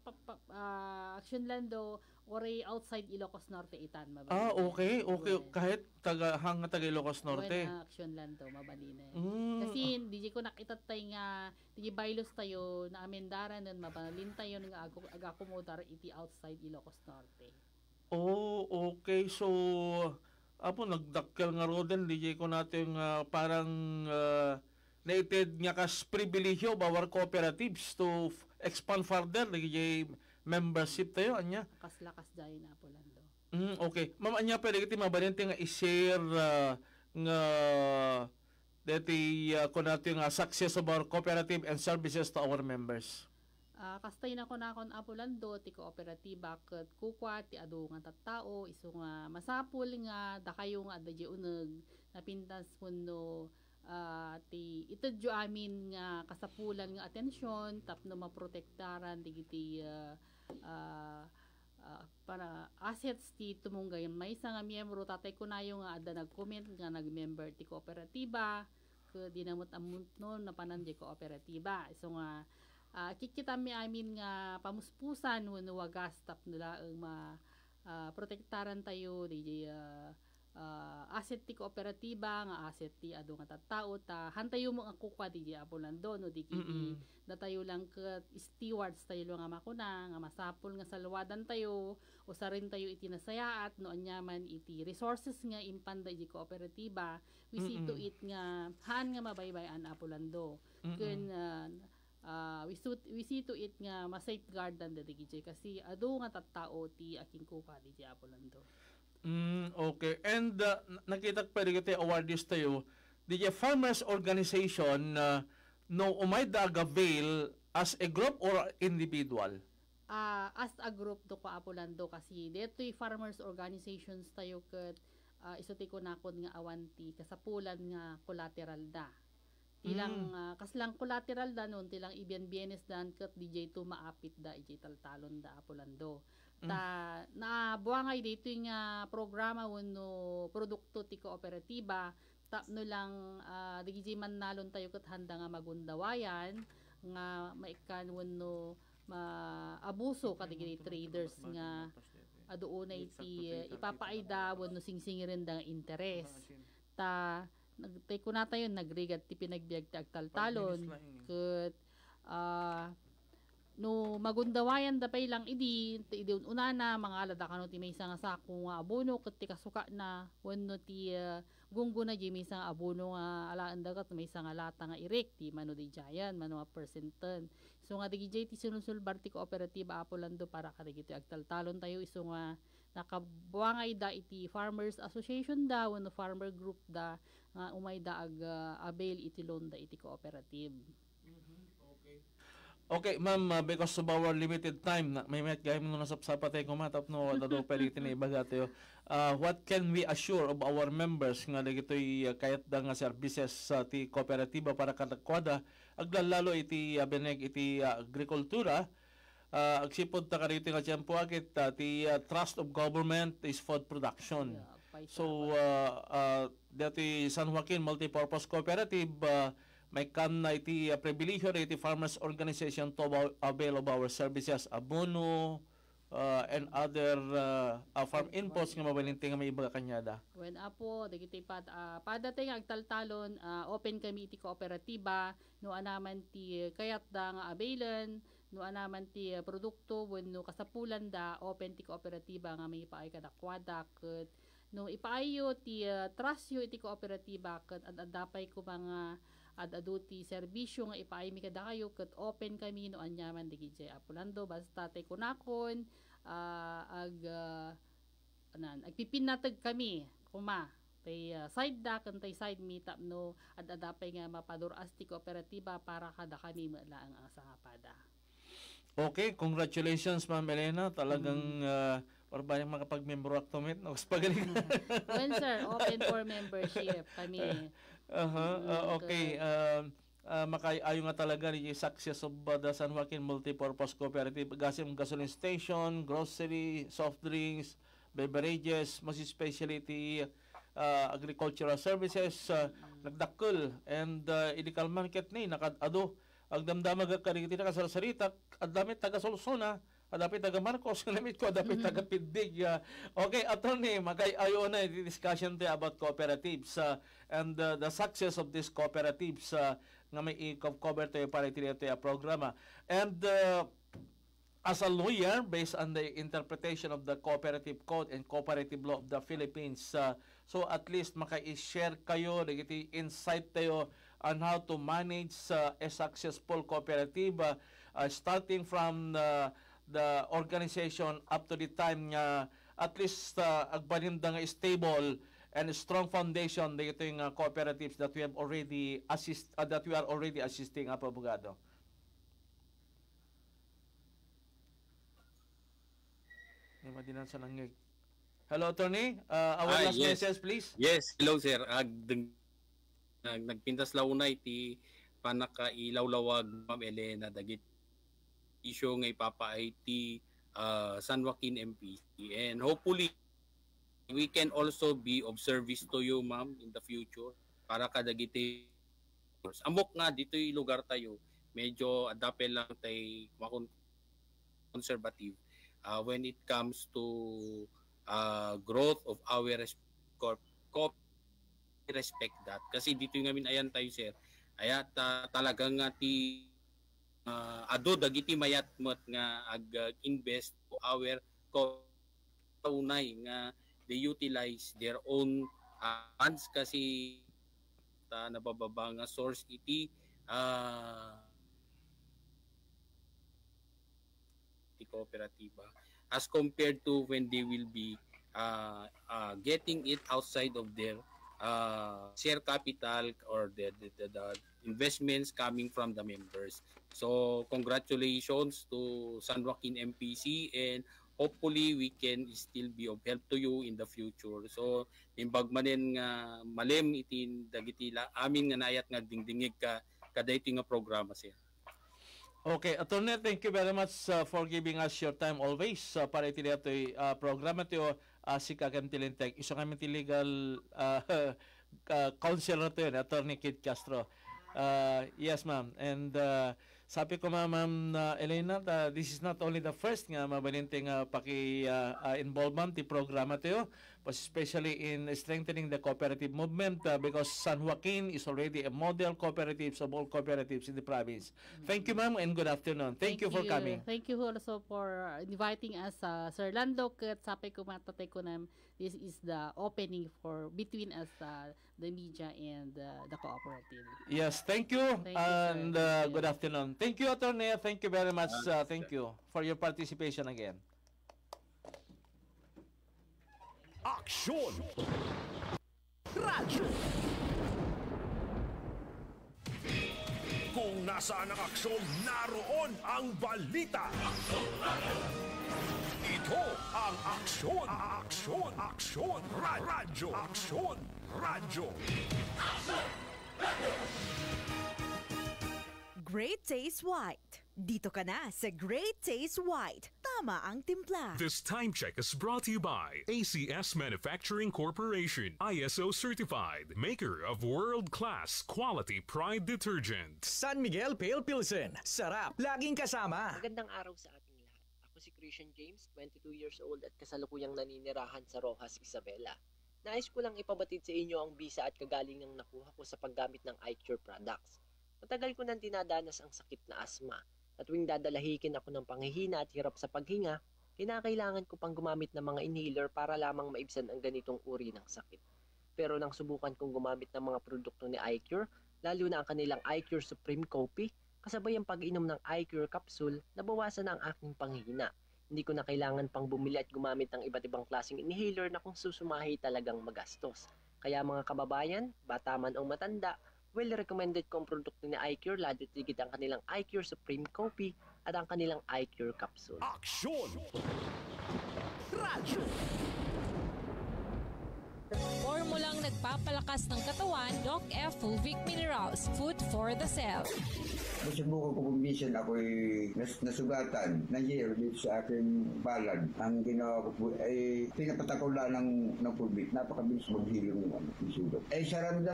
action lando or outside Ilocos Norte itan mabali. Okay. Kahit hanga taga Ilocos Norte. Action lando mabali na. Kasi di ko nakitatay nga di bylaws tayo na amendaran nun mabalin tayo nga agakomodar iti outside Ilocos Norte. Okay. So nagdakkel nga roden di ko natin parang nated nga kas pribilehyo of our cooperatives to expand further di membership tayo anya kaslakas dai na Apolando. Okay ma'am anya pwede kiti mabalente nga i-share nga dati kunati nga success of our cooperative and services to our members. Kastay na ko Apolando ti kooperatiba ket kukwa ti adu nga tattao isu nga masapul nga da kayo nga adda uneg napintas wenno ti itudyo amin nga kasapulan nga atensyon tapno maprotektaran digiti para assets ti tumunggay may isa nga miyembro tatay ko na yung adda nag-comment nga nag-member ti kooperatiba ke dinamot amont no napanan di kooperatiba so nga kikita mi amin nga pamuspusan wenno wagas tapno laeng protektaran tayo di asset ti kooperatiba nga asset ti adu nga tattao ta hantayo mo ang kukwa di Apolando no di kiti datayo lang ket stewards tayo nga makuna nga masapol nga salwadan tayo usarin tayo iti nasayaat no anyaman iti resources nga impanda di kooperatiba we see to it nga han nga mabaybayan Apolando ken we see to it nga ma-safeguardan da digiti kasi adu nga tattao ti aking kukwa di Apolando. Okay. And nakita ko pwede kita awardees tayo. Di farmers organization no umay da avail as a group or individual? As a group to ko Apolando kasi deto'y farmers organizations tayo ket isuti ko nakon nga awanti kasapulan nga collateral da. Tilang kaslang collateral da nun tilang ibien-bienes dan ket DJ to maapit da ijay taltalon da Apolando. Na buwangay dito yung programa wenno produkto ti kooperatiba tapno lang digiti man nalon tayo ket handa nga magundawayan nga maikan wenno abuso kadagiti traders nga aduuna iti ipapaida wenno singsingiren da interes ta nagtay ko na tayo nagrigat ti pinagbiag ti agtaltalon ket no magundawayan da pay lang idi unana mga alada kano ti may nga sako nga abono ket ti kasuka na wenno ti gunggo na di may nga abono nga alaan da ket may nga lata nga irek ti mano di giant mano nga percenten so nga digi ti sinusulbar ti kooperatiba apolando para kadagiti agtaltalon tayo iso nga nakabuangay da iti Farmers Association da wenno farmer group da nga umay da avail iti loan da iti cooperative. Okay, ma'am, because of our limited time, may gaya mo na sapsapatay ko matap no, dado palitin na ibaga tayo. What can we assure of our members nga dagitoy kayat da nga services sa ti kooperatiba para katakwada, aglalalo iti beneg iti agrikultura, agsipod ta karito nga tiyempo agit ti trust of government is food production. So, dati San Joaquin Multipurpose Cooperative, may kam na iti pribilehiyo iti farmers organization to avail of our services abono and other farm inputs nga mabalinti nga may ibaga kanyada. When apo dagiti padatay nga agtaltalon open kami iti kooperatiba no anaman ti kayat da nga availan no anaman ti produkto wenno kasapulan da open ti kooperatiba nga may paay kadakwada ket no ipaayo ti trustyo iti kooperatiba ket adapay ko mga adu ti serbisyo nga ipaay mi kada kayo ket open kami no anyaman digiti apolando basta tay kunakon agpipinatag kami kuma tay side da ken tay side meetup no adapay nga mapaduras ti kooperatiba para kada kami malaang ang sangapada. Okay, congratulations Ma'am Elena, talagang parang makapag-member actomate no pagaling. Well sir, open for membership kami. Okay. Makayayo nga talaga ni success of the San Joaquin Multipurpose Cooperative. Gasim gasoline station, grocery, soft drinks, beverages, most especially the agricultural services, nagdakkel and illegal market ni nakadado. Agdamdamag karigiti na kasarsarita, adamit taga Solsona, adapit taga Marcos, adapit ko, adapit taga Piddig. Okay, attorney, magayayo na discussion tayo about cooperatives and the success of these cooperatives nga may i-cover tayo para ito programa. And as a lawyer, based on the interpretation of the Cooperative Code and Cooperative Law of the Philippines, so at least maka-share kayo, nagiti insight tayo on how to manage a successful cooperative starting from the organization up to the time nga at least agbaninda nga stable and strong foundation dito yung cooperatives that we have already that we are already assisting abogado. Hello, attorney. Our last message, please. Yes, hello, sir. Nagpintas launay ti panakailawlawag Ma'am Elena dagit issue nga ipapaay ti San Joaquin MPC, and hopefully we can also be of service to you ma'am in the future para kadagiti amok nga dito yung lugar tayo medyo adapel lang tay conservative when it comes to growth of our respect that kasi dito yung amin ayan tayo sir ayat talagang nga ti ado dagiti mayat mat nga ag-invest to our kaunay nga they utilize their own funds kasi nabababa nga source iti kooperatiba as compared to when they will be getting it outside of their share capital or the investments coming from the members. So congratulations to San Joaquin MPC, and hopefully we can still be of help to you in the future. So imbag manen nga malem itin dagiti amin nga nayat nga dingdingig kada iti nga programa sir. Okay, attorney, thank you very much for giving us your time always para iti ito'y programa ito si Kagantilinteg. Iso kami ti legal counselor to yun, Attorney Kid Castro. Yes, ma'am. And Sabi ko Ma'am Elena, this is not only the first nga mabalinting involvement ti programa tayo, but especially in strengthening the cooperative movement because San Joaquin is already a model cooperatives of all cooperatives in the province. Thank you ma'am and good afternoon. Thank you for coming. Thank you also for inviting us, Sir Lando. Kat sabi ko matatay ko na this is the opening for between us, the media and the cooperative. Yes, thank you. Thank you, And sir. good afternoon. Thank you, Attorney. Thank you very much. Thank you for your participation again. Aksyon! Radyo! Kung nasaan ang aksyon, naroon ang balita. Ito ang aksyon, aksyon, aksyon, radyo, aksyon, radyo. Great Taste White. Dito ka na sa Great Taste White. Tama ang timpla. This time check is brought to you by ACS Manufacturing Corporation, ISO certified, maker of world-class quality Pride detergent. San Miguel Pale Pilsen. Sarap. Laging kasama. Magandang araw sa ating lahat. Ako si Christian James, 22 years old at kasalukuyang naninirahan sa Rojas, Isabela. Nais ko lang ipabatid sa inyo ang bisa at kagalingang nakuha ko sa paggamit ng iCure products. Matagal ko nang dinadanas ang sakit na asma. At tuwing dadalahikin ako ng panghihina at hirap sa paghinga, kinakailangan ko pang gumamit ng mga inhaler para lamang maibsan ang ganitong uri ng sakit. Pero nang subukan kong gumamit ng mga produkto ni iCure, lalo na ang kanilang iCure Supreme Coffee, kasabay ang pag-inom ng iCure capsule, nabawasan na ang aking panghihina. Hindi ko na kailangan pang bumili at gumamit ng iba't ibang klaseng inhaler na kung susumahi talagang magastos. Kaya mga kababayan, bata man o matanda, well recommended ko ang produkto ni iCure, lalo tigit ang kanilang iCure Supreme Coffee at ang kanilang iCure capsule. Aksyon! Radyo! Formulang nagpapalakas ng katawan, Doc F. Fulvic Minerals, food for the cell. Nasubukan ko minsan ako'y nasugatan ng year dito sa aking balad. Ang ginawa ko po ay pinapatakaw lang ng pulbit. Napakabilis maghilom ng sugat. Saram